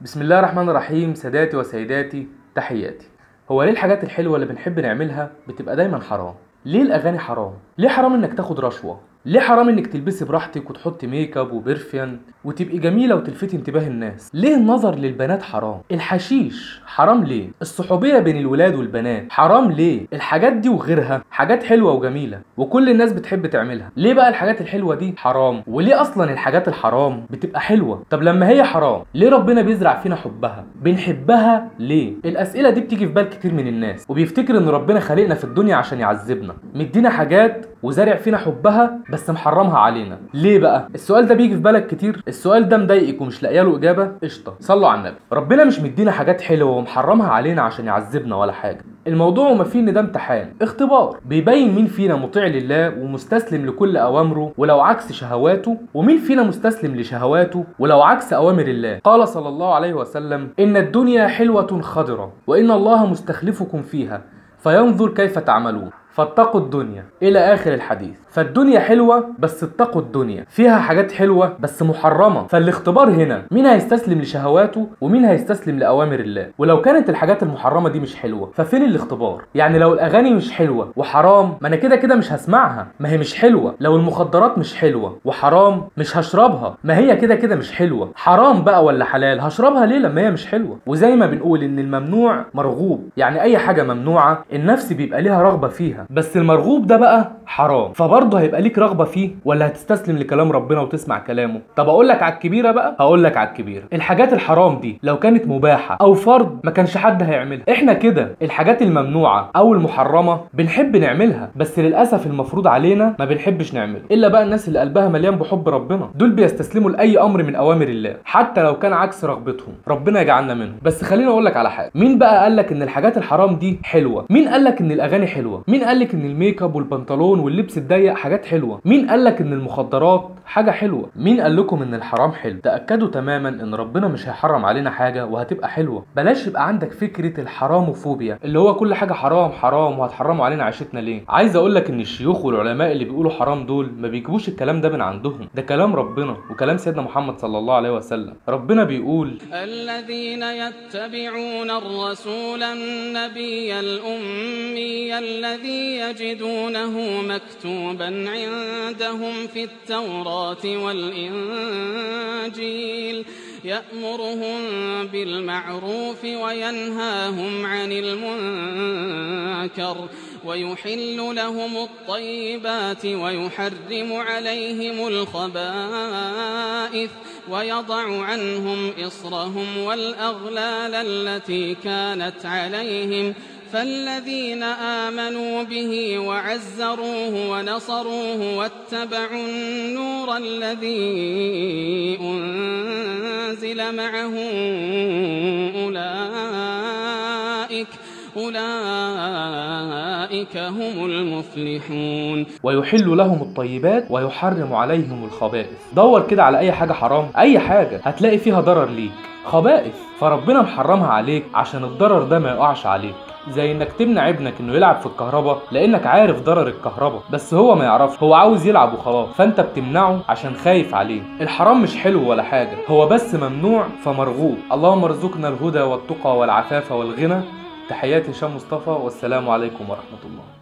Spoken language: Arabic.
بسم الله الرحمن الرحيم. ساداتي وسيداتي، تحياتي. هو ليه الحاجات الحلوة اللي بنحب نعملها بتبقى دايما حرام؟ ليه الأغاني حرام؟ ليه حرام إنك تاخد رشوة؟ ليه حرام إنك تلبسي براحتك وتحطي ميك اب وبرفيان وتبقي جميلة وتلفتي انتباه الناس؟ ليه النظر للبنات حرام؟ الحشيش حرام ليه؟ الصحوبية بين الولاد والبنات حرام ليه؟ الحاجات دي وغيرها حاجات حلوة وجميلة وكل الناس بتحب تعملها. ليه بقى الحاجات الحلوة دي حرام؟ وليه أصلا الحاجات الحرام بتبقى حلوة؟ طب لما هي حرام ليه ربنا بيزرع فينا حبها؟ بنحبها ليه؟ الأسئلة دي بتيجي في بال كتير من الناس وبيفتكر إن ربنا خلقنا في الدنيا عشان يعذبنا، مدينا حاجات وزارع فينا حبها بس محرمها علينا. ليه بقى؟ السؤال ده بيجي في بالك كتير؟ السؤال ده مضايقك ومش لاقيه له اجابه؟ قشطه، صلوا على النبي. ربنا مش مدينا حاجات حلوه ومحرمها علينا عشان يعذبنا ولا حاجه. الموضوع وما فيه ان ده امتحان، اختبار بيبين مين فينا مطيع لله ومستسلم لكل اوامره ولو عكس شهواته، ومين فينا مستسلم لشهواته ولو عكس اوامر الله. قال صلى الله عليه وسلم: ان الدنيا حلوه خضره وان الله مستخلفكم فيها فينظر كيف تعملون فاتقوا الدنيا، الى اخر الحديث. فالدنيا حلوه بس اتقوا الدنيا، فيها حاجات حلوه بس محرمه. فالاختبار هنا مين هيستسلم لشهواته ومين هيستسلم لاوامر الله. ولو كانت الحاجات المحرمه دي مش حلوه ففين الاختبار؟ يعني لو الاغاني مش حلوه وحرام ما انا كده كده مش هسمعها، ما هي مش حلوه. لو المخدرات مش حلوه وحرام مش هشربها، ما هي كده كده مش حلوه. حرام بقى ولا حلال؟ هشربها ليه لما هي مش حلوه؟ وزي ما بنقول ان الممنوع مرغوب، يعني اي حاجه ممنوعه النفس بيبقى ليها رغبه فيها، بس المرغوب ده بقى حرام، فبرضه هيبقى ليك رغبه فيه ولا هتستسلم لكلام ربنا وتسمع كلامه؟ طب اقول لك على الكبيره بقى، هقول لك على الكبيره. الحاجات الحرام دي لو كانت مباحه او فرض ما كانش حد هيعملها. احنا كده الحاجات الممنوعه او المحرمه بنحب نعملها، بس للاسف المفروض علينا ما بنحبش نعمله. الا بقى الناس اللي قلبها مليان بحب ربنا، دول بيستسلموا لاي امر من اوامر الله حتى لو كان عكس رغبتهم. ربنا يجعلنا منهم. بس خليني اقول لك على حاجه، مين بقى قال لك ان الحاجات الحرام دي حلوه؟ مين قال لك ان الاغاني حلوه؟ مين قال لك ان الميك اب والبنطلون واللبس الضيق حاجات حلوه؟ مين قال لك ان المخدرات حاجه حلوه؟ مين قال لكم ان الحرام حلو؟ تاكدوا تماما ان ربنا مش هيحرم علينا حاجه وهتبقى حلوه. بلاش يبقى عندك فكره الحراموفوبيا اللي هو كل حاجه حرام حرام وهتحرموا علينا عيشتنا ليه. عايز اقول لك ان الشيوخ والعلماء اللي بيقولوا حرام دول ما بيجيبوش الكلام ده من عندهم، ده كلام ربنا وكلام سيدنا محمد صلى الله عليه وسلم. ربنا بيقول: الذين يتبعون الرسول النبي الأمي الذي يجدونه مكتوبا عندهم في التوراة والإنجيل يأمرهم بالمعروف وينهاهم عن المنكر ويحل لهم الطيبات ويحرم عليهم الخبائث ويضع عنهم إصرهم والأغلال التي كانت عليهم فالذين آمنوا به وعزروه ونصروه واتبعوا النور الذي أنزل معه أولئك هم المفلحون. ويحل لهم الطيبات ويحرم عليهم الخبائث. دور كده على اي حاجه حرام، اي حاجه هتلاقي فيها ضرر ليك، خبائث، فربنا محرمها عليك عشان الضرر ده ما يقعش عليك. زي انك تمنع ابنك انه يلعب في الكهرباء لانك عارف ضرر الكهرباء بس هو ما يعرفش، هو عاوز يلعب وخلاص، فانت بتمنعه عشان خايف عليه. الحرام مش حلو ولا حاجه، هو بس ممنوع فمرغوب. اللهم ارزقنا الهدى والتقى والعفاف والغنى. تحياتي هشام مصطفى، والسلام عليكم ورحمه الله.